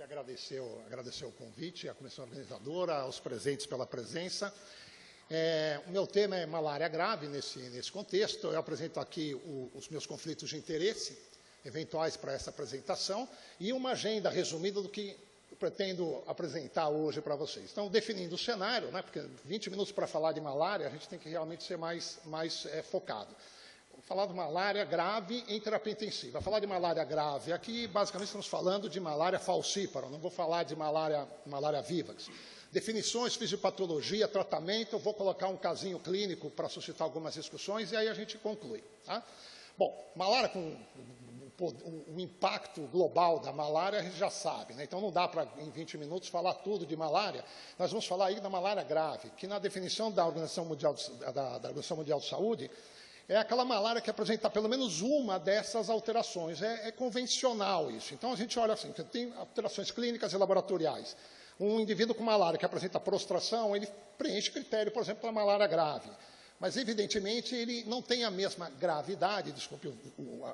agradecer o convite, à comissão organizadora, aos presentes pela presença. O meu tema é malária grave nesse contexto. Eu apresento aqui os meus conflitos de interesse eventuais para essa apresentação e uma agenda resumida do que eu pretendo apresentar hoje para vocês. Então, definindo o cenário, né, porque 20 minutos para falar de malária, a gente tem que realmente ser mais focado. Vou falar de malária grave em terapia intensiva. Falar de malária grave aqui, basicamente, estamos falando de malária falcípara, não vou falar de malária vivax. Definições, fisiopatologia, tratamento, eu vou colocar um casinho clínico para suscitar algumas discussões e aí a gente conclui. Tá? Bom, malária com o impacto global da malária a gente já sabe, né? Então não dá para, em 20 minutos, falar tudo de malária. Nós vamos falar aí da malária grave, que na definição da Organização Mundial de Saúde, é aquela malária que apresenta pelo menos uma dessas alterações. É convencional isso. Então, a gente olha assim, tem alterações clínicas e laboratoriais. Um indivíduo com malária que apresenta prostração, ele preenche critério, por exemplo, para malária grave. Mas, evidentemente, ele não tem a mesma gravidade, desculpe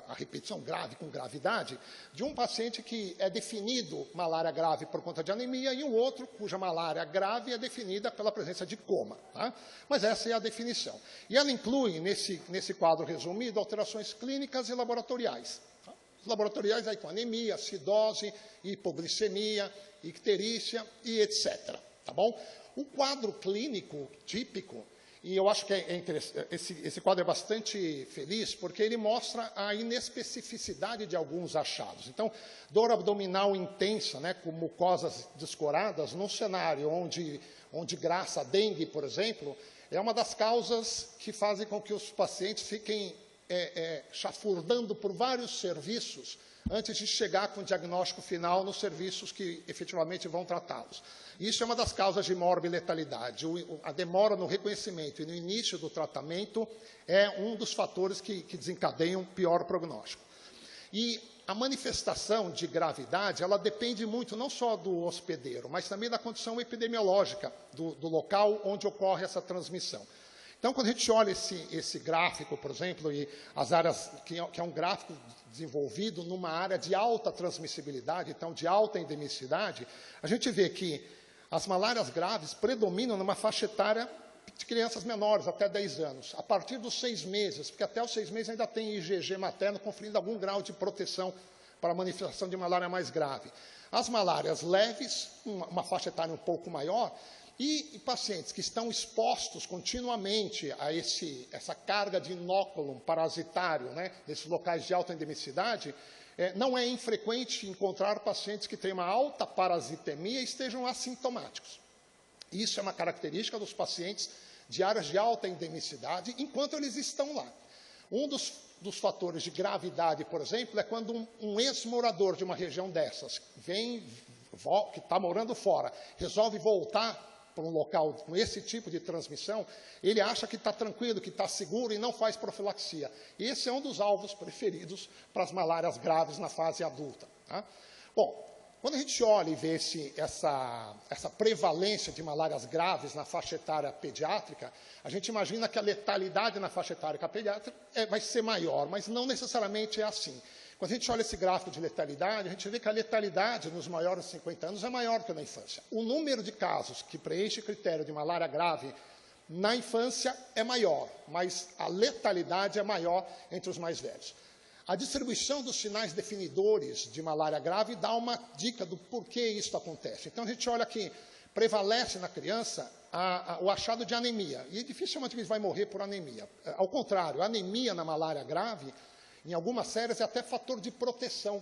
a repetição, grave com gravidade, de um paciente que é definido malária grave por conta de anemia e um outro cuja malária grave é definida pela presença de coma. Tá? Mas essa é a definição. E ela inclui, nesse quadro resumido, alterações clínicas e laboratoriais. Tá? Os laboratoriais aí com anemia, acidose, hipoglicemia, icterícia e etc. Tá bom? O quadro clínico típico, e eu acho que esse quadro é bastante feliz, porque ele mostra a inespecificidade de alguns achados. Então, dor abdominal intensa, né, com mucosas descoradas, num cenário onde graça, a dengue, por exemplo, é uma das causas que fazem com que os pacientes fiquem chafurdando por vários serviços antes de chegar com o diagnóstico final nos serviços que efetivamente vão tratá-los. Isso é uma das causas de morbi-letalidade. A demora no reconhecimento e no início do tratamento é um dos fatores que desencadeiam pior prognóstico. E a manifestação de gravidade, ela depende muito não só do hospedeiro, mas também da condição epidemiológica do local onde ocorre essa transmissão. Então, quando a gente olha esse gráfico, por exemplo, e as áreas, que é um gráfico desenvolvido numa área de alta transmissibilidade, então de alta endemicidade, a gente vê que as malárias graves predominam numa faixa etária de crianças menores, até 10 anos. A partir dos 6 meses, porque até os 6 meses ainda tem IgG materno conferindo algum grau de proteção para a manifestação de malária mais grave. As malárias leves, uma faixa etária um pouco maior, e pacientes que estão expostos continuamente a essa carga de inóculum parasitário, né, nesses locais de alta endemicidade, não é infrequente encontrar pacientes que têm uma alta parasitemia e estejam assintomáticos. Isso é uma característica dos pacientes de áreas de alta endemicidade, enquanto eles estão lá. Um dos fatores de gravidade, por exemplo, é quando um ex-morador de uma região dessas que está morando fora, resolve voltar para um local com esse tipo de transmissão, ele acha que está tranquilo, que está seguro e não faz profilaxia. Esse é um dos alvos preferidos para as malárias graves na fase adulta. Tá? Bom, quando a gente olha e vê essa prevalência de malárias graves na faixa etária pediátrica, a gente imagina que a letalidade na faixa etária pediátrica vai ser maior, mas não necessariamente é assim. Quando a gente olha esse gráfico de letalidade, a gente vê que a letalidade nos maiores de 50 anos é maior que na infância. O número de casos que preenche o critério de malária grave na infância é maior, mas a letalidade é maior entre os mais velhos. A distribuição dos sinais definidores de malária grave dá uma dica do porquê isso acontece. Então, a gente olha que prevalece na criança o achado de anemia, e dificilmente ele vai morrer por anemia. Ao contrário, a anemia na malária grave, em algumas séries, é até fator de proteção.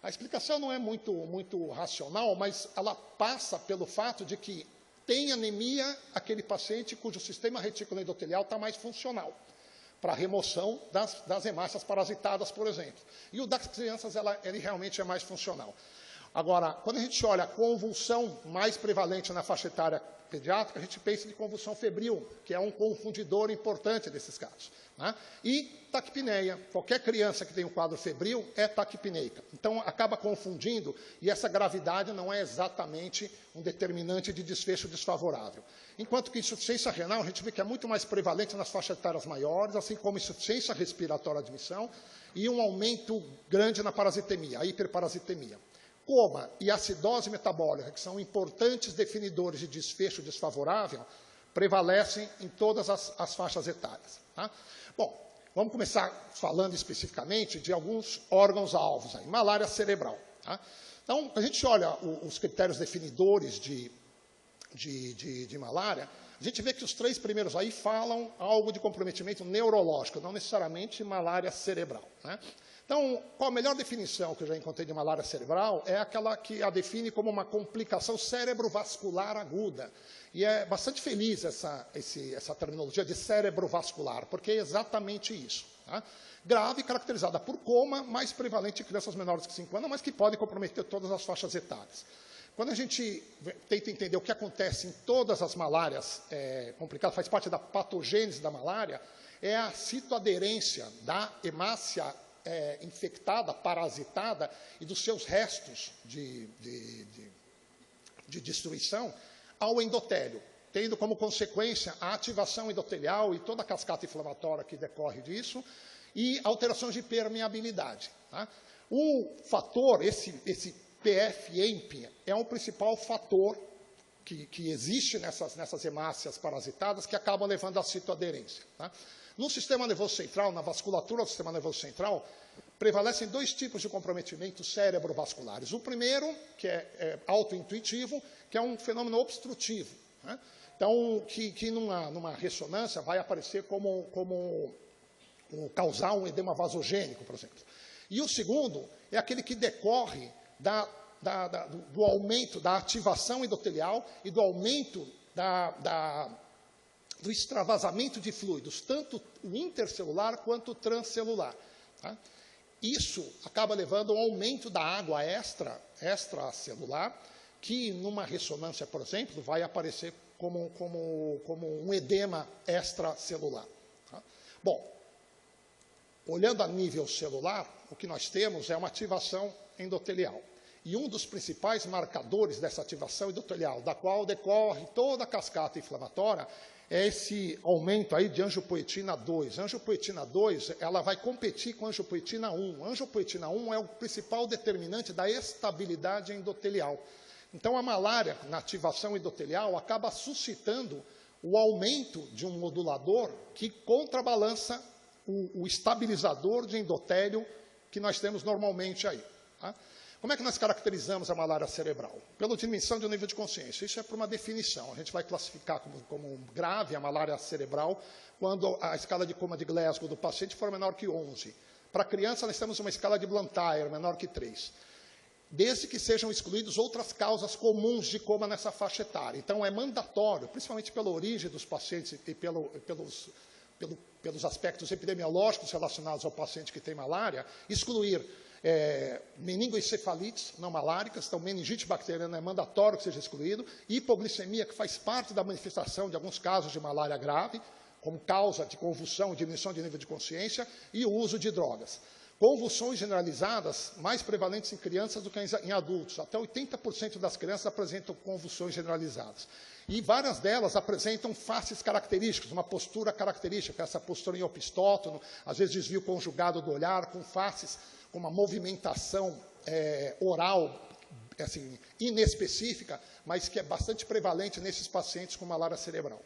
A explicação não é muito racional, mas ela passa pelo fato de que tem anemia aquele paciente cujo sistema reticuloendotelial está mais funcional, para a remoção das hemácias parasitadas, por exemplo. E o das crianças, ele realmente é mais funcional. Agora, quando a gente olha a convulsão mais prevalente na faixa etária pediátrica, a gente pensa em convulsão febril, que é um confundidor importante desses casos. Né? E taquipneia. Qualquer criança que tem um quadro febril é taquipneica. Então, acaba confundindo, e essa gravidade não é exatamente um determinante de desfecho desfavorável. Enquanto que insuficiência renal, a gente vê que é muito mais prevalente nas faixas etárias maiores, assim como insuficiência respiratória de admissão, e um aumento grande na parasitemia, a hiperparasitemia. Coma e acidose metabólica, que são importantes definidores de desfecho desfavorável, prevalecem em todas as faixas etárias. Tá? Bom, vamos começar falando especificamente de alguns órgãos-alvos. Malária cerebral. Tá? Então, a gente olha os critérios definidores de malária, a gente vê que os 3 primeiros aí falam algo de comprometimento neurológico, não necessariamente malária cerebral. Né? Então, qual a melhor definição que eu já encontrei de malária cerebral é aquela que a define como uma complicação cerebrovascular aguda. E é bastante feliz essa terminologia de cerebrovascular, porque é exatamente isso. Tá? Grave, caracterizada por coma, mais prevalente em crianças menores de 5 anos, mas que pode comprometer todas as faixas etárias. Quando a gente tenta entender o que acontece em todas as malárias complicadas, faz parte da patogênese da malária, é a citoaderência da hemácia infectada, parasitada, e dos seus restos de destruição ao endotélio, tendo como consequência a ativação endotelial e toda a cascata inflamatória que decorre disso, e alterações de permeabilidade. Tá? O fator, esse PF-EMP, é um principal fator que existe nessas hemácias parasitadas que acabam levando à citoaderência. Tá? No sistema nervoso central, na vasculatura do sistema nervoso central, prevalecem 2 tipos de comprometimento cerebrovasculares. O primeiro, que é autointuitivo, que é um fenômeno obstrutivo. Né? Então, que numa ressonância vai aparecer como causar um edema vasogênico, por exemplo. E o segundo é aquele que decorre do aumento da ativação endotelial e do aumento do extravasamento de fluidos, tanto o intercelular quanto o transcelular. Tá? Isso acaba levando ao aumento da água extracelular, que numa ressonância, por exemplo, vai aparecer como um edema extracelular. Tá? Bom, olhando a nível celular, o que nós temos é uma ativação endotelial. E um dos principais marcadores dessa ativação endotelial, da qual decorre toda a cascata inflamatória, é esse aumento aí de angiopoetina 2. A angiopoetina 2, ela vai competir com a angiopoetina 1. A angiopoetina 1 é o principal determinante da estabilidade endotelial. Então, a malária, na ativação endotelial, acaba suscitando o aumento de um modulador que contrabalança o estabilizador de endotélio que nós temos normalmente aí. Tá? Como é que nós caracterizamos a malária cerebral? Pela dimensão do nível de consciência. Isso é por uma definição. A gente vai classificar como grave a malária cerebral quando a escala de coma de Glasgow do paciente for menor que 11. Para criança, nós temos uma escala de Blantyre menor que 3. Desde que sejam excluídas outras causas comuns de coma nessa faixa etária. Então, é mandatório, principalmente pela origem dos pacientes e pelos aspectos epidemiológicos relacionados ao paciente que tem malária, excluir meningoencefalites não maláricas, então meningite bacteriana é mandatório que seja excluído, hipoglicemia, que faz parte da manifestação de alguns casos de malária grave, como causa de convulsão, diminuição de nível de consciência, e o uso de drogas. Convulsões generalizadas, mais prevalentes em crianças do que em adultos. Até 80% das crianças apresentam convulsões generalizadas. E várias delas apresentam faces características, uma postura característica, essa postura em opistótono, às vezes desvio conjugado do olhar, com faces com uma movimentação oral assim, inespecífica, mas que é bastante prevalente nesses pacientes com malária cerebral.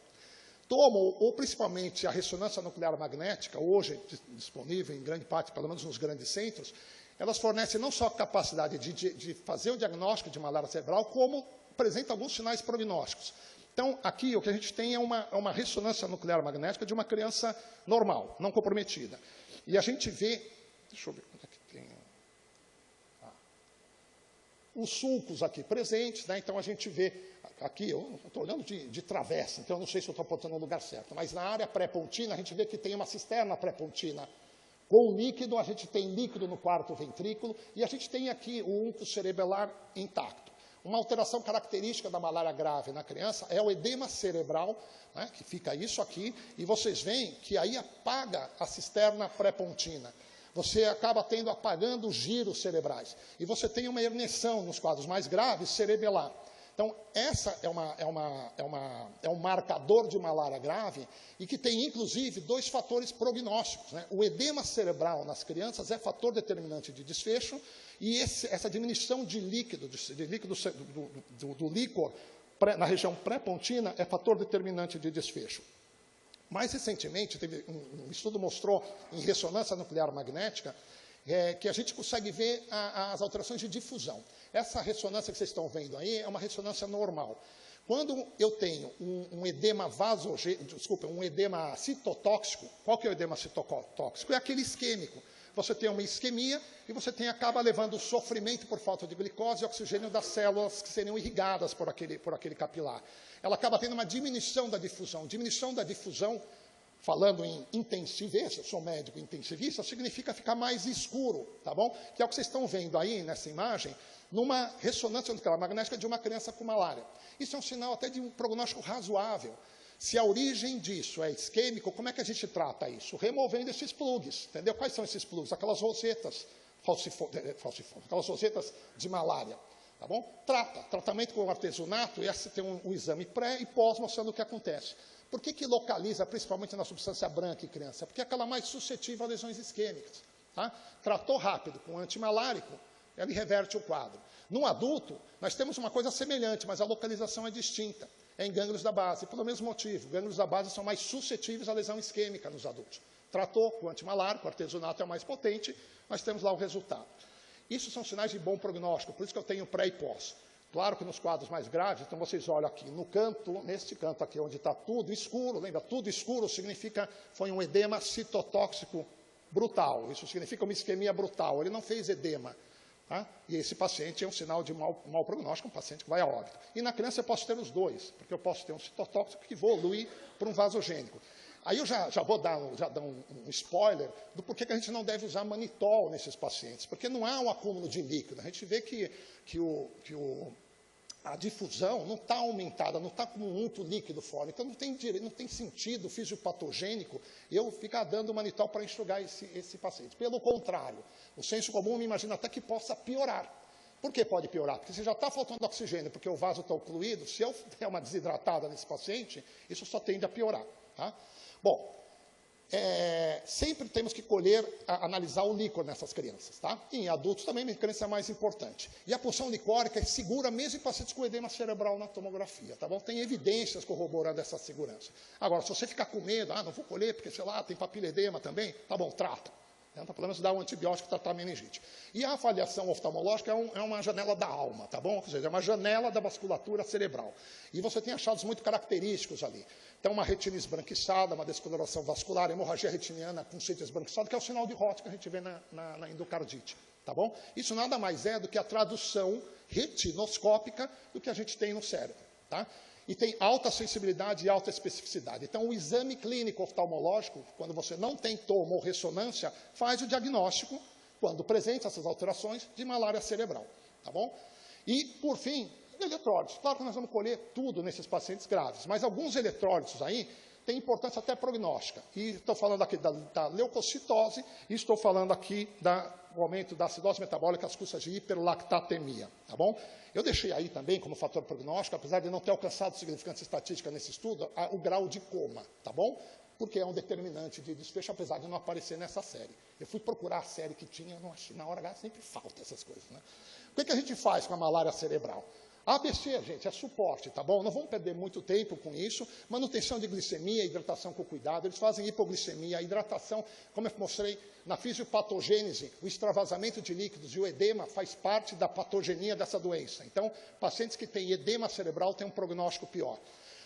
Tomam, ou principalmente a ressonância nuclear magnética, hoje disponível em grande parte, pelo menos nos grandes centros, elas fornecem não só a capacidade de fazer o diagnóstico de malária cerebral, como apresentam alguns sinais prognósticos. Então, aqui o que a gente tem é uma ressonância nuclear magnética de uma criança normal, não comprometida. E a gente vê, deixa eu ver onde é que tem, os sulcos aqui presentes, né? Então a gente vê, aqui eu estou olhando de travessa, então eu não sei se eu estou apontando no lugar certo, mas na área pré-pontina a gente vê que tem uma cisterna pré-pontina com líquido, a gente tem líquido no quarto ventrículo e a gente tem aqui o únculo cerebelar intacto. Uma alteração característica da malária grave na criança é o edema cerebral, né, que fica isso aqui, e vocês veem que aí apaga a cisterna pré-pontina. Você acaba apagando os giros cerebrais. E você tem uma herniação nos quadros mais graves cerebelar. Então, essa é um marcador de malária grave e que tem, inclusive, 2 fatores prognósticos, né? O edema cerebral nas crianças é fator determinante de desfecho e essa diminuição de líquido, do líquor na região pré-pontina é fator determinante de desfecho. Mais recentemente, um estudo mostrou, em ressonância nuclear magnética, que a gente consegue ver as alterações de difusão. Essa ressonância que vocês estão vendo aí é uma ressonância normal. Quando eu tenho um edema um edema citotóxico, qual que é o edema citotóxico? É aquele isquêmico. Você tem uma isquemia e você acaba levando sofrimento por falta de glicose e oxigênio das células que seriam irrigadas por aquele capilar. Ela acaba tendo uma diminuição da difusão. Diminuição da difusão, falando em intensivista, eu sou médico intensivista, significa ficar mais escuro, tá bom? Que é o que vocês estão vendo aí nessa imagem, numa ressonância nuclear magnética de uma criança com malária. Isso é um sinal até de um prognóstico razoável. Se a origem disso é isquêmico, como é que a gente trata isso? Removendo esses plugs, entendeu? Quais são esses plugs? Aquelas rosetas aquelas rosetas de malária, tá bom? Tratamento com artesanato, e esse tem um exame pré e pós mostrando o que acontece. Por que localiza principalmente na substância branca em criança? Porque é aquela mais suscetível a lesões isquêmicas, tá? Tratou rápido com antimalárico, ele reverte o quadro. No adulto, nós temos uma coisa semelhante, mas a localização é distinta. É em gânglios da base, pelo mesmo motivo. Gânglios da base são mais suscetíveis à lesão isquêmica nos adultos. Tratou com antimalárico, o artesanato é o mais potente, nós temos lá o resultado. Isso são sinais de bom prognóstico, por isso que eu tenho pré e pós. Claro que nos quadros mais graves, então vocês olham aqui no canto, neste canto aqui, onde está tudo escuro, lembra? Tudo escuro significa foi um edema citotóxico brutal. Isso significa uma isquemia brutal. Ele não fez edema. Tá? E esse paciente é um sinal de mau prognóstico, um paciente que vai a óbito. E na criança eu posso ter os dois, porque eu posso ter um citotóxico que evolui para um vasogênico. Aí eu já vou dar um spoiler do porquê que a gente não deve usar manitol nesses pacientes, porque não há um acúmulo de líquido. A gente vê que a difusão não está aumentada, não está com muito líquido fora. Então, não tem sentido fisiopatogênico eu ficar dando manitol para enxugar esse paciente. Pelo contrário, o senso comum me imagina até que possa piorar. Por que pode piorar? Porque se já está faltando oxigênio, porque o vaso está ocluído, se eu der uma desidratada nesse paciente, isso só tende a piorar. Tá? Bom, sempre temos que analisar o líquor nessas crianças, tá? E em adultos também a criança é mais importante. E a punção licórica é segura mesmo em pacientes com edema cerebral na tomografia, tá bom? Tem evidências corroborando essa segurança. Agora, se você ficar com medo, não vou colher porque, sei lá, tem papiledema também, tá bom, trata. Então, pelo menos dá um antibiótico para tratar a meningite. E a avaliação oftalmológica é uma janela da alma, tá bom? Ou seja, é uma janela da vasculatura cerebral. E você tem achados muito característicos ali. Então, uma retina esbranquiçada, uma descoloração vascular, hemorragia retiniana com sítio esbranquiçado, que é o sinal de Roth que a gente vê na endocardite, tá bom? Isso nada mais é do que a tradução retinoscópica do que a gente tem no cérebro, tá? E tem alta sensibilidade e alta especificidade. Então, o exame clínico oftalmológico, quando você não tem tomo ou ressonância, faz o diagnóstico, quando presente essas alterações, de malária cerebral, tá bom? E, por fim, eletrólitos. Claro que nós vamos colher tudo nesses pacientes graves, mas alguns eletrólitos aí têm importância até prognóstica. E estou falando aqui da leucocitose e estou falando aqui do aumento da acidose metabólica às custas de hiperlactatemia, tá bom? Eu deixei aí também, como fator prognóstico, apesar de não ter alcançado significância estatística nesse estudo, o grau de coma, tá bom? Porque é um determinante de desfecho, apesar de não aparecer nessa série. Eu fui procurar a série que tinha, não achei, na hora H sempre falta essas coisas, né? O que a gente faz com a malária cerebral? ABC, gente, é suporte, tá bom? Não vamos perder muito tempo com isso. Manutenção de glicemia, hidratação com cuidado. Eles fazem hipoglicemia, a hidratação, como eu mostrei, na fisiopatogênese, o extravasamento de líquidos e o edema faz parte da patogenia dessa doença. Então, pacientes que têm edema cerebral têm um prognóstico pior.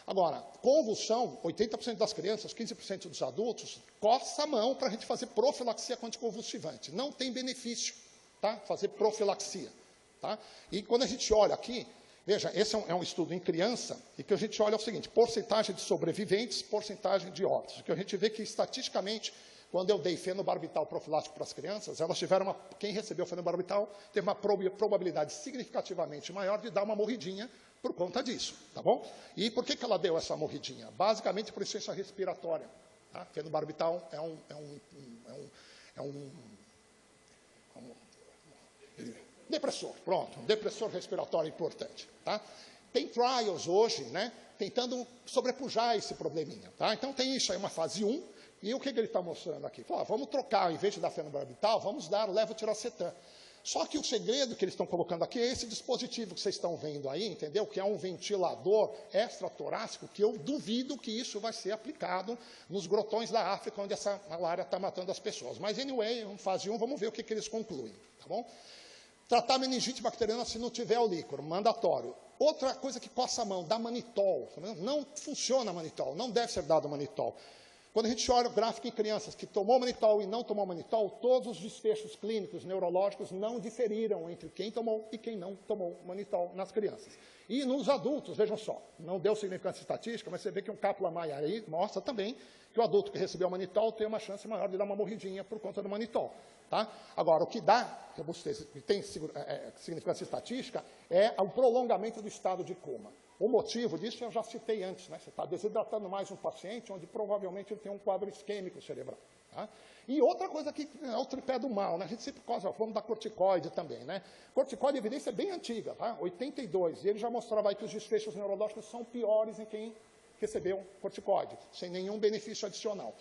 Agora, convulsão, 80% das crianças, 15% dos adultos, coça a mão para a gente fazer profilaxia com anticonvulsivante. Não tem benefício, tá? Fazer profilaxia, tá? E quando a gente olha aqui, veja, esse é um estudo em criança, e que a gente olha é o seguinte, porcentagem de sobreviventes, porcentagem de óbitos. O que a gente vê que, estatisticamente, quando eu dei fenobarbital profilático para as crianças, elas tiveram quem recebeu fenobarbital teve uma probabilidade significativamente maior de dar uma morridinha por conta disso, tá bom? E por que ela deu essa morridinha? Basicamente por insuficiência respiratória. Tá? Fenobarbital é um depressor, pronto, um depressor respiratório importante, tá? tem trials hoje, né, tentando sobrepujar esse probleminha. Tá? Então, tem isso aí, uma fase 1, e o que ele está mostrando aqui? Fala, vamos trocar, em vez de dar fenobarbital, vamos dar o levotiroxetan. Só que o segredo que eles estão colocando aqui é esse dispositivo que vocês estão vendo aí, entendeu? Que é um ventilador extratorácico, que eu duvido que isso vai ser aplicado nos grotões da África, onde essa malária está matando as pessoas. Mas, anyway, fase 1, vamos ver o que eles concluem, tá bom? Tratar meningite bacteriana se não tiver o líquor, mandatório. Outra coisa que coça a mão, dá manitol. Não funciona manitol, não deve ser dado manitol. Quando a gente olha o gráfico em crianças que tomou manitol e não tomou manitol, todos os desfechos clínicos, neurológicos, não diferiram entre quem tomou e quem não tomou manitol nas crianças. E nos adultos, vejam só, não deu significância estatística, mas você vê que um Kaplan-Meier aí mostra também que o adulto que recebeu manitol tem uma chance maior de dar uma morridinha por conta do manitol. Tá? Agora, o que dá, que tem significância estatística, é o prolongamento do estado de coma. O motivo disso eu já citei antes, né? Você está desidratando mais um paciente, onde provavelmente ele tem um quadro isquêmico cerebral. Tá? E outra coisa que é o tripé do mal, né? A gente sempre falamos da corticoide também, né? Corticoide, a evidência é bem antiga, tá? 82, e ele já mostrava aí que os desfechos neurológicos são piores em quem recebeu corticoide, sem nenhum benefício adicional.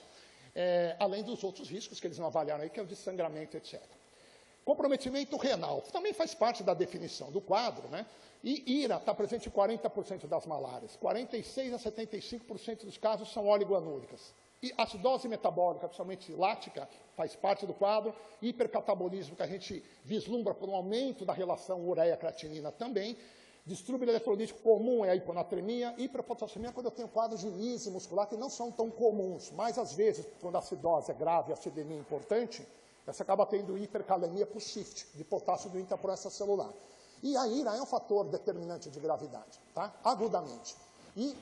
Além dos outros riscos que eles não avaliaram aí, que é o de sangramento, etc. Comprometimento renal, também faz parte da definição do quadro, né? E IRA está presente em 40% das malárias. 46% a 75% dos casos são oligoanúricas. E acidose metabólica, principalmente lática, faz parte do quadro. Hipercatabolismo, que a gente vislumbra por um aumento da relação ureia-creatinina também. Distúrbio eletrolítico comum é a hiponatremia. Hiperpotassemia, quando eu tenho quadros de lise muscular, que não são tão comuns. Mas, às vezes, quando a acidose é grave, a acidemia é importante, você acaba tendo hipercalemia por shift, de potássio do intracelular extracelular. E a IRA é um fator determinante de gravidade, tá? Agudamente. E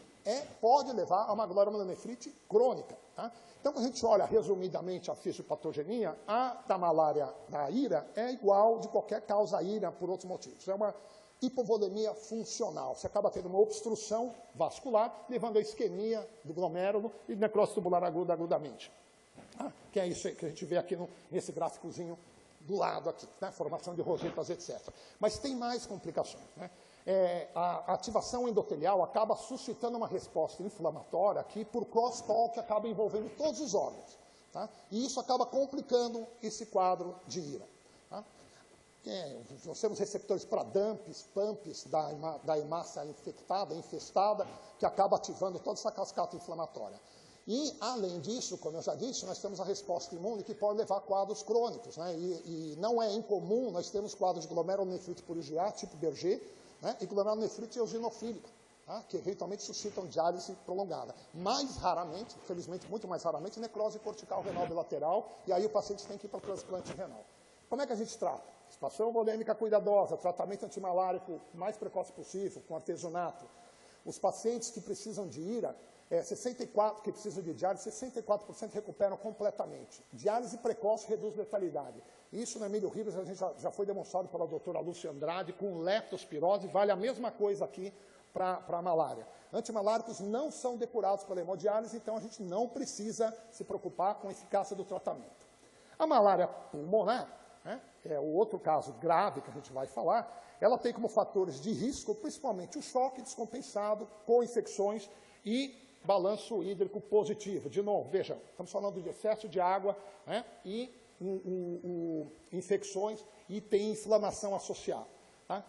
pode levar a uma glomerulonefrite crônica. Tá? Então, quando a gente olha resumidamente a fisiopatogenia, a da malária da IRA é igual de qualquer causa IRA por outros motivos. É uma hipovolemia funcional. Você acaba tendo uma obstrução vascular, levando a isquemia do glomérulo e necrose tubular aguda agudamente. Tá? Que é isso que a gente vê aqui nesse gráficozinho do lado aqui, né? Formação de rosetas, etc. Mas tem mais complicações. Né? A ativação endotelial acaba suscitando uma resposta inflamatória aqui por cross-talk que acaba envolvendo todos os órgãos. Tá? E isso acaba complicando esse quadro de IRA. Tá? Nós temos receptores para DAMPs, PAMPs da hemácia infestada, que acaba ativando toda essa cascata inflamatória. E, além disso, como eu já disse, nós temos a resposta imune que pode levar a quadros crônicos. Né? E não é incomum, nós temos quadros de glomerulonefrite por IgA, tipo Berger, né? E glomerulonefrite eosinofílica, tá? Que eventualmente suscitam diálise prolongada. Mais raramente, infelizmente muito mais raramente, necrose cortical renal bilateral, e aí o paciente tem que ir para transplante renal. Como é que a gente trata? Expansão volêmica cuidadosa, tratamento antimalárico o mais precoce possível, com artesonato. Os pacientes que precisam de IRA, 64% que precisam de diálise, 64% recuperam completamente. Diálise precoce reduz letalidade. Isso no Emílio Ribas já foi demonstrado pela doutora Lúcia Andrade com leptospirose, vale a mesma coisa aqui para a malária. Antimaláricos não são depurados pela hemodiálise, então a gente não precisa se preocupar com a eficácia do tratamento. A malária pulmonar, né, é o outro caso grave que a gente vai falar, ela tem como fatores de risco, principalmente o choque descompensado, co-infecções e balanço hídrico positivo. De novo, veja, estamos falando de excesso de água, né, e infecções e tem inflamação associada. Tá?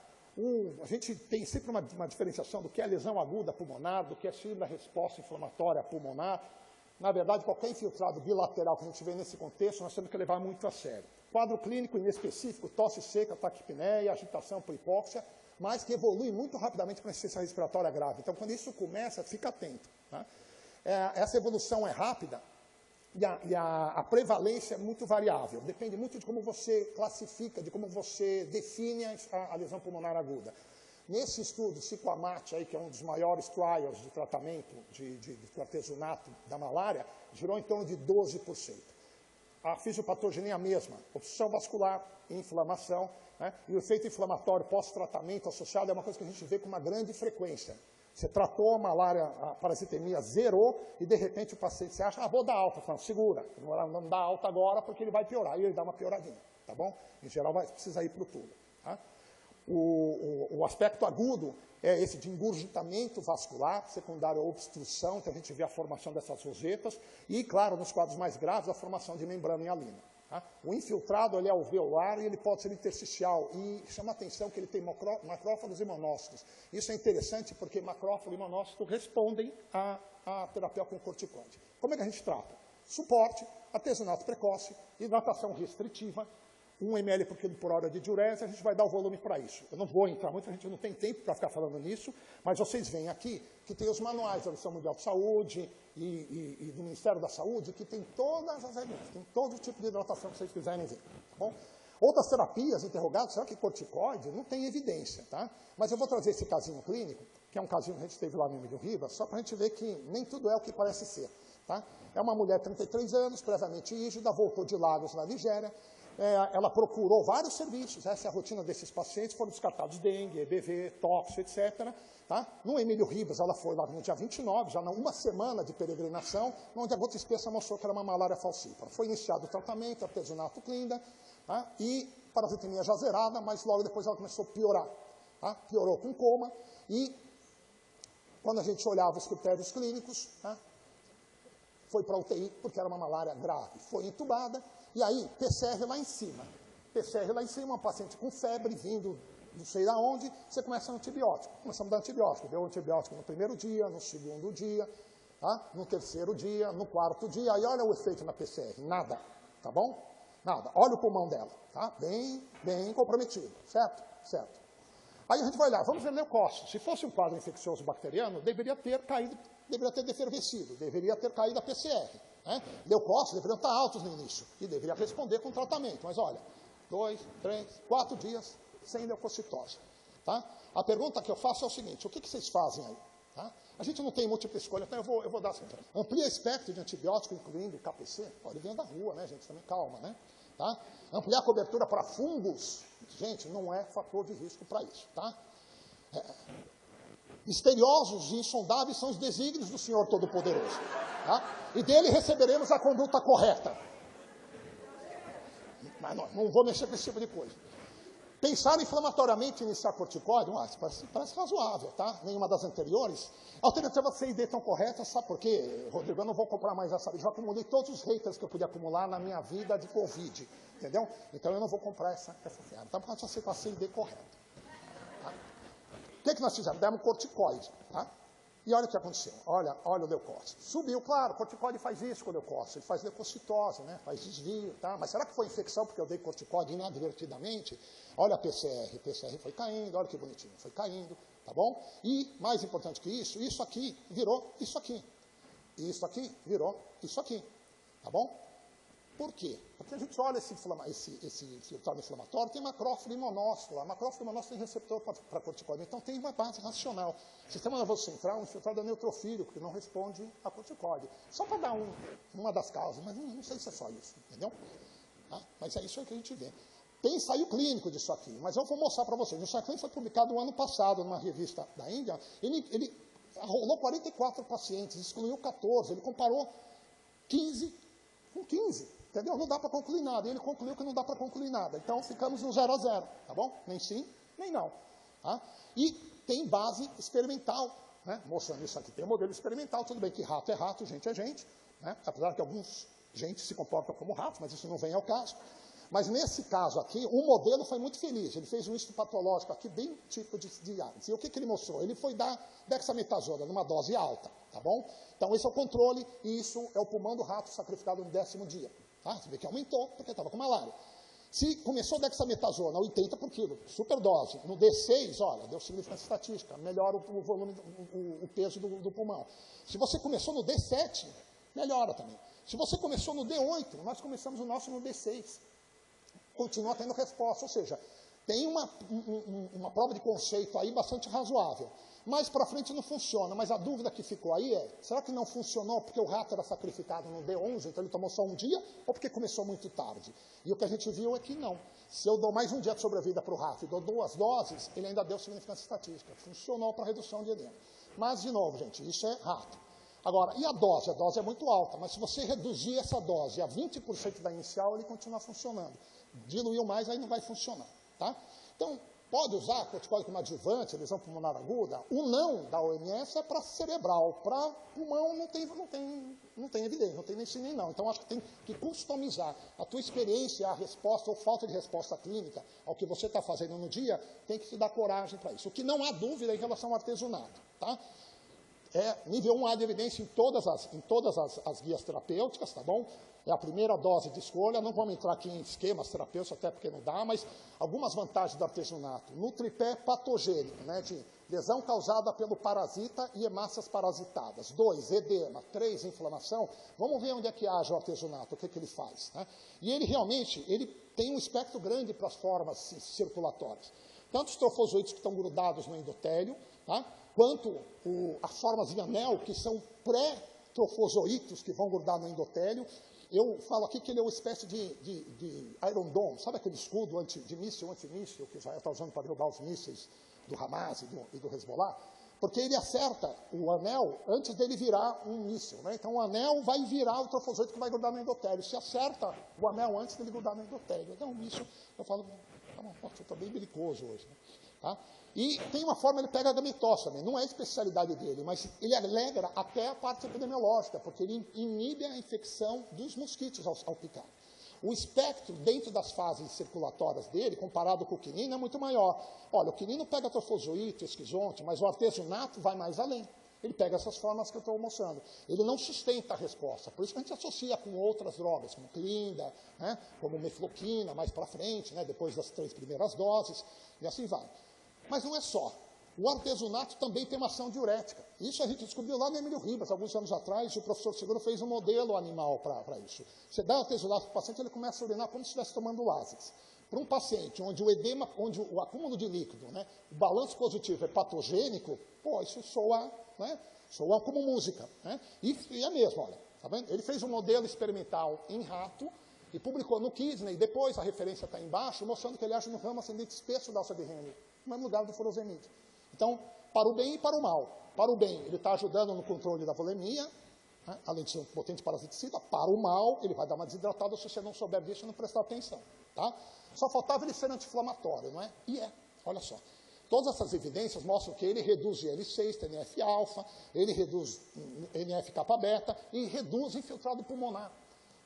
A gente tem sempre uma diferenciação do que é lesão aguda pulmonar, do que é síndrome da resposta inflamatória pulmonar. Na verdade, qualquer infiltrado bilateral que a gente vê nesse contexto, nós temos que levar muito a sério. Quadro clínico inespecífico, tosse seca, taquipneia, agitação por hipóxia, mas que evolui muito rapidamente para insuficiência respiratória grave. Então, quando isso começa, fica atento. Tá? Essa evolução é rápida e a prevalência é muito variável. Depende muito de como você classifica, de como você define a lesão pulmonar aguda. Nesse estudo, Cicloamate, aí, que é um dos maiores trials de tratamento de artesonato da malária, girou em torno de 12%. A fisiopatogenia é a mesma, obstrução vascular, inflamação, né? E o efeito inflamatório pós-tratamento associado é uma coisa que a gente vê com uma grande frequência. Você tratou a malária, a parasitemia zerou, e de repente o paciente se acha, vou dar alta. Fala, segura, não dá alta agora porque ele vai piorar. E ele dá uma pioradinha, tá bom? Em geral, vai precisar ir para o tubo. Tá? O aspecto agudo é esse de engurgitamento vascular, secundário à obstrução, que a gente vê a formação dessas rosetas, e, claro, nos quadros mais graves, a formação de membrana hialina. Tá? O infiltrado ele é alveolar e ele pode ser intersticial, e chama a atenção que ele tem macrófagos e monócitos. Isso é interessante porque macrófago e monócito respondem à terapia com corticoide. Como é que a gente trata? Suporte, artesanato precoce, hidratação restritiva, 1 ml por quilo por hora de diurese, a gente vai dar o volume para isso. Eu não vou entrar muito, a gente não tem tempo para ficar falando nisso, mas vocês veem aqui que tem os manuais da Organização Mundial de Saúde e do Ministério da Saúde, que tem todas as regras, tem todo tipo de hidratação que vocês quiserem ver. Tá bom? Outras terapias interrogadas, será que corticoide? Não tem evidência, tá? Mas eu vou trazer esse casinho clínico, que é um casinho que a gente teve lá no Emílio Ribas, só para a gente ver que nem tudo é o que parece ser. Tá? É uma mulher de 33 anos, previamente rígida, voltou de Lagos, na Nigéria. Ela procurou vários serviços, essa é a rotina desses pacientes, foram descartados dengue, EBV, tóxico, etc. Tá? No Emílio Ribas, ela foi lá no dia 29, já uma semana de peregrinação, onde a gota espessa mostrou que era uma malária falcípara. Foi iniciado o tratamento, artesanato clínica, tá? E parasitemia já zerada, mas logo depois ela começou a piorar. Tá? Piorou com coma, e quando a gente olhava os critérios clínicos, tá? Foi para a UTI, porque era uma malária grave. Foi entubada, e aí, PCR lá em cima. PCR lá em cima, uma paciente com febre, vindo não sei de onde, você começa no antibiótico. Começamos a dar antibiótico. Deu antibiótico no primeiro dia, no segundo dia, tá? No terceiro dia, no quarto dia. Aí olha o efeito na PCR. Nada, tá bom? Nada. Olha o pulmão dela, tá? Bem comprometido, certo? Certo. Aí a gente vai olhar, vamos ver leucócito. Se fosse um quadro infeccioso bacteriano, deveria ter caído, deveria ter defervescido, deveria ter caído a PCR. Né? Leucócitos deveriam estar altos no início e deveria responder com tratamento. Mas olha, 2, 3, 4 dias sem leucocitose. Tá? A pergunta que eu faço é o seguinte, o que vocês fazem aí? Tá? A gente não tem múltipla escolha, então eu vou dar assim. Amplia espectro de antibiótico, incluindo KPC. Olha, vem da rua, né, gente? Também calma, né? Tá? Ampliar a cobertura para fungos, gente, não é fator de risco para isso. Tá? Misteriosos e insondáveis são os desígnios do Senhor Todo-Poderoso. Tá? E dele receberemos a conduta correta. Mas não vou mexer com esse tipo de coisa. Pensar inflamatoriamente em iniciar corticoide, parece razoável, tá? Nenhuma das anteriores. A alternativa C e D estão corretas, sabe por quê, Rodrigo? Eu não vou comprar mais essa. Eu já acumulei todos os haters que eu podia acumular na minha vida de Covid, entendeu? Então eu não vou comprar essa fiada. Então pode ser com a C e D correta. Tá? O que nós fizemos? Demos corticoide, tá? E olha o que aconteceu, olha o leucócito. Subiu, claro, o corticoide faz isso com o leucócito, ele faz leucocitose, né? Faz desvio, tá? Mas será que foi infecção porque eu dei corticoide inadvertidamente? Olha a PCR foi caindo, olha que bonitinho, foi caindo, tá bom? E, mais importante que isso aqui virou isso aqui. E isso aqui virou isso aqui, tá bom? Por quê? Porque a gente olha esse infiltrado inflamatório, tem macrófago e monócito. A macrófago e monócito tem receptor para corticoide, então tem uma base racional. O sistema nervoso central, um infiltrado é neutrofílico, que não responde a corticoide. Só para dar uma das causas, mas não sei se é só isso, entendeu? Tá? Mas é isso aí que a gente vê. Tem ensaio clínico disso aqui, mas eu vou mostrar para vocês. O ensaio clínico foi publicado no ano passado, numa revista da Índia. Ele rolou 44 pacientes, excluiu 14, ele comparou 15 com 15. Entendeu? Não dá para concluir nada. E ele concluiu que não dá para concluir nada. Então, ficamos no 0 a 0, tá bom? Nem sim, nem não. Tá? E tem base experimental, né? Mostrando isso aqui. Tem um modelo experimental, tudo bem que rato é rato, gente é gente, né? Apesar que alguns gente se comportam como ratos, mas isso não vem ao caso. Mas nesse caso aqui, o modelo foi muito feliz. Ele fez um estudo patológico aqui, bem típico de AIDS. E o que ele mostrou? Ele foi dar dexametasona numa dose alta, tá bom? Então, esse é o controle, e isso é o pulmão do rato sacrificado no 10º dia. Tá? Você vê que aumentou, porque estava com malária. Se começou dexametasona, 80 por quilo, superdose, no D6, olha, deu significância estatística, melhora o volume, o peso do pulmão. Se você começou no D7, melhora também. Se você começou no D8, nós começamos o nosso no D6. Continua tendo resposta, ou seja, tem uma prova de conceito aí bastante razoável. Mais para frente não funciona, mas a dúvida que ficou aí é, será que não funcionou porque o rato era sacrificado no D11, então ele tomou só um dia, ou porque começou muito tarde? E o que a gente viu é que não. Se eu dou mais um dia de sobrevida para o rato e dou 2 doses, ele ainda deu significância estatística. Funcionou para redução de edema. Mas, de novo, gente, isso é rato. Agora, e a dose? A dose é muito alta, mas se você reduzir essa dose a 20% da inicial, ele continua funcionando. Diluiu mais, aí não vai funcionar. Tá? Então, Pode usar corticoide como adjuvante, lesão pulmonar aguda? O não da OMS é para cerebral, para pulmão não tem evidência, não tem nem sim nem não. Então, acho que tem que customizar a tua experiência, a resposta ou falta de resposta clínica ao que você está fazendo no dia, tem que te dar coragem para isso. O que não há dúvida em relação ao artesunato, tá? Nível 1 há de evidência em todas as guias terapêuticas, tá bom? É a primeira dose de escolha, não vamos entrar aqui em esquemas terapêuticos, até porque não dá, mas algumas vantagens do artesunato. No tripé patogênico, né, de lesão causada pelo parasita e hemácias parasitadas. 2, edema. 3, inflamação. Vamos ver onde é que age o artesunato, o que ele faz, né? E ele realmente, ele tem um espectro grande para as formas circulatórias. Tanto os trofozoítos que estão grudados no endotélio, tá? Quanto as formas de anel, que são pré-trofozoítos, que vão grudar no endotélio. Eu falo aqui que ele é uma espécie de Iron Dome, sabe aquele escudo antimíssil que Israel está usando para derrubar os mísseis do Hamas e do Hezbollah? Porque ele acerta o anel antes dele virar um míssil, né? Então, o anel vai virar o trofozoito que vai grudar no endotélio. Se acerta o anel antes dele grudar no endotélio. Então, um míssil, eu falo, eu estou bem belicoso hoje, né? Tá? E tem uma forma, ele pega a gametose também, não é a especialidade dele, mas ele alegra até a parte epidemiológica, porque ele inibe a infecção dos mosquitos ao picar. O espectro dentro das fases circulatórias dele, comparado com o quinino, é muito maior. Olha, o quinino pega trofozoíto, esquizonte, mas o artesunato vai mais além. Ele pega essas formas que eu estou mostrando. Ele não sustenta a resposta, por isso que a gente associa com outras drogas, como clinda, né, como mefloquina, mais para frente, né, depois das 3 primeiras doses, e assim vai. Mas não é só. O artesunato também tem uma ação diurética. Isso a gente descobriu lá no Emílio Ribas, alguns anos atrás, e o professor Seguro fez um modelo animal para isso. Você dá o artesunato para o paciente, ele começa a urinar como se estivesse tomando Lasix. Para um paciente onde o edema, onde o acúmulo de líquido, né, o balanço positivo é patogênico, pô, isso soa, né, soa como música. Né? E é mesmo, olha, tá vendo? Ele fez um modelo experimental em rato, e publicou no Kidney, depois a referência está embaixo, mostrando que ele age no ramo ascendente espesso da alça de Henle, no mesmo lugar do furosemide. Então, para o bem e para o mal. Para o bem, ele está ajudando no controle da volemia, né, além de ser um potente parasiticida. Para o mal, ele vai dar uma desidratada se você não souber disso e não prestar atenção. Tá? Só faltava ele ser anti-inflamatório, não é? E olha só. Todas essas evidências mostram que ele reduz IL-6, TNF-alfa, ele reduz NF-kappa-beta e reduz infiltrado pulmonar.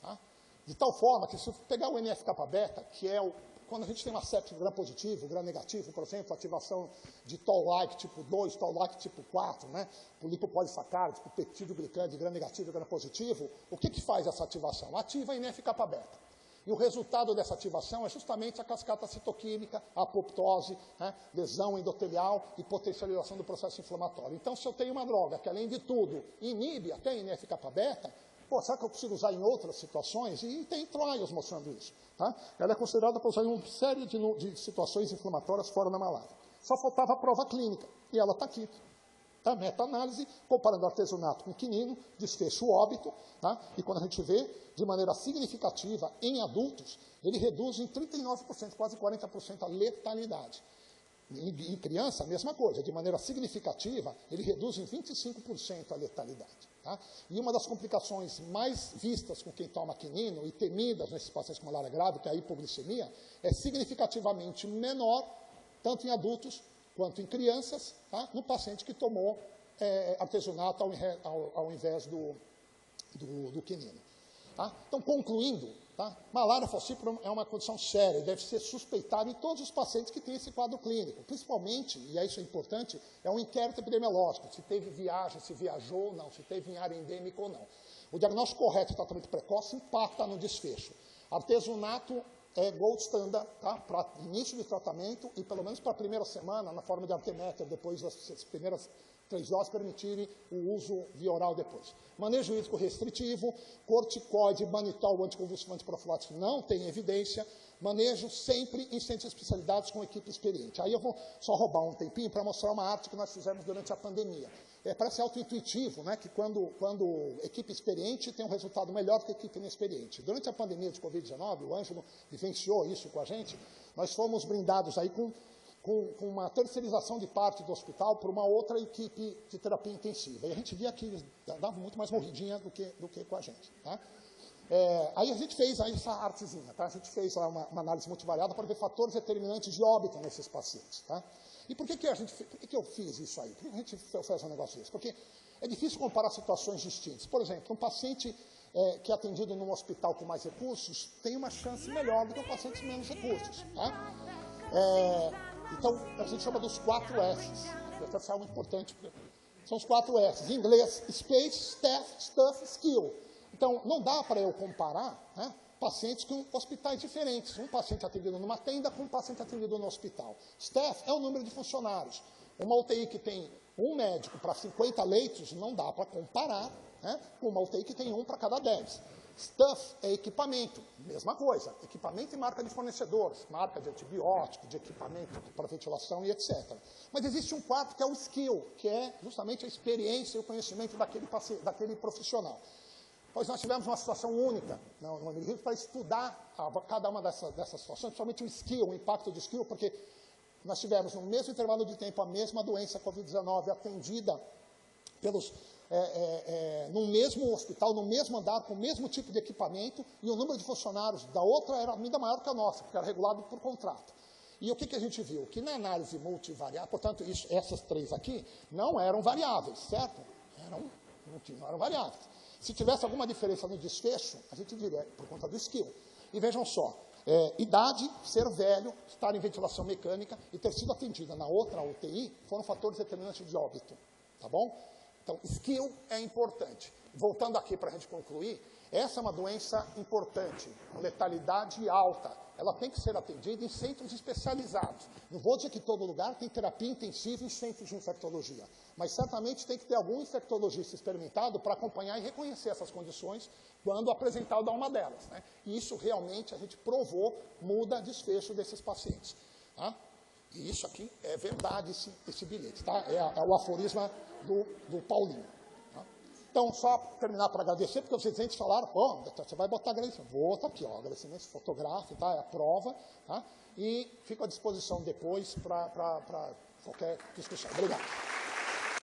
Tá? De tal forma que, se eu pegar o NF-kappa-beta, que é quando a gente tem uma sepse gram-positivo, gram-negativo, por exemplo, ativação de toll-like tipo 2, toll-like tipo 4, né, por lipopolissaccáridos, por peptídeo glicante, gram-negativo e gram-positivo, o que faz essa ativação? Ativa a NF-kappa-beta. E o resultado dessa ativação é justamente a cascata citoquímica, a apoptose, né, lesão endotelial e potencialização do processo inflamatório. Então, se eu tenho uma droga que, além de tudo, inibe até a NF-kappa-beta, será que eu consigo usar em outras situações? E tem trials mostrando isso. Tá? Ela é considerada para usar em uma série de situações inflamatórias fora da malária. Só faltava a prova clínica, e ela está aqui. Tá? Meta-análise, comparando artesunato com quinino, desfecho óbito, tá? E quando a gente vê, de maneira significativa, em adultos, ele reduz em 39%, quase 40% a letalidade. Em criança, a mesma coisa, de maneira significativa, ele reduz em 25% a letalidade. Tá? E uma das complicações mais vistas com quem toma quinino e temidas nesses pacientes com malária grave, que é a hipoglicemia, é significativamente menor, tanto em adultos quanto em crianças, tá? No paciente que tomou artesunato ao invés do quinino. Tá? Então, concluindo, tá? Malária falciparum é uma condição séria e deve ser suspeitada em todos os pacientes que têm esse quadro clínico. Principalmente, e isso é importante, é um inquérito epidemiológico, se teve viagem, se viajou ou não, se teve em área endêmica ou não. O diagnóstico correto e tratamento precoce impacta no desfecho. Artesunato é gold standard, tá? Para início de tratamento e pelo menos para a primeira semana, na forma de arteméter, depois das primeiras 3 doses permitirem o uso via oral depois. Manejo hídrico restritivo, corticoide, manitol, anticonvulsivante profilático não tem evidência. Manejo sempre em centros especializados com equipe experiente. Aí eu vou só roubar um tempinho para mostrar uma arte que nós fizemos durante a pandemia. Parece autointuitivo, né, que quando equipe experiente tem um resultado melhor do que equipe inexperiente. Durante a pandemia de Covid-19, o Ângelo vivenciou isso com a gente, nós fomos brindados aí com uma terceirização de parte do hospital por uma outra equipe de terapia intensiva. E a gente via que eles davam muito mais morridinha do que com a gente. Tá? Aí a gente fez aí essa artezinha, tá? A gente fez lá uma análise multivariada para ver fatores determinantes de óbito nesses pacientes, tá? E por que eu fiz isso aí? Por que a gente fez um negócio desse? Porque é difícil comparar situações distintas. Por exemplo, um paciente que é atendido num hospital com mais recursos tem uma chance melhor do que um paciente com menos recursos, tá? Então, a gente chama dos 4 S's. Isso é muito importante. São os 4 S's. Em inglês, space, staff, stuff, skill. Então, não dá para eu comparar, né, pacientes com hospitais diferentes. Um paciente atendido numa tenda com um paciente atendido no hospital. Staff é o número de funcionários. Uma UTI que tem um médico para 50 leitos, não dá para comparar, né, com uma UTI que tem um para cada 10. Stuff é equipamento, mesma coisa. Equipamento e marca de fornecedores, marca de antibiótico, de equipamento para ventilação e etc. Mas existe um quarto que é o skill, que é justamente a experiência e o conhecimento daquele profissional. Pois nós tivemos uma situação única no Rio para estudar cada uma dessas situações, principalmente o skill, o impacto do skill, porque nós tivemos no mesmo intervalo de tempo a mesma doença Covid-19 atendida no mesmo hospital, no mesmo andar, com o mesmo tipo de equipamento, e o número de funcionários da outra era ainda maior que a nossa, porque era regulado por contrato. E o que a gente viu? Que na análise multivariável, portanto, essas 3 aqui não eram variáveis, certo? Não eram variáveis. Se tivesse alguma diferença no desfecho, a gente diria por conta do skill. E vejam só, idade, ser velho, estar em ventilação mecânica e ter sido atendida na outra UTI foram fatores determinantes de óbito, tá bom? Então, skill é importante. Voltando aqui para a gente concluir, essa é uma doença importante, letalidade alta. Ela tem que ser atendida em centros especializados. Não vou dizer que todo lugar tem terapia intensiva em centros de infectologia, mas certamente tem que ter algum infectologista experimentado para acompanhar e reconhecer essas condições quando apresentado a uma delas, né? E isso realmente a gente provou, muda desfecho desses pacientes, tá? E isso aqui é verdade, esse bilhete, tá? É o aforisma do Paulinho. Tá? Então, só terminar para agradecer, porque os residentes falaram, você vai botar agradecimento. Vou botar aqui, ó, agradecimento fotográfico, tá? É a prova, tá? E fico à disposição depois para qualquer discussão. Obrigado.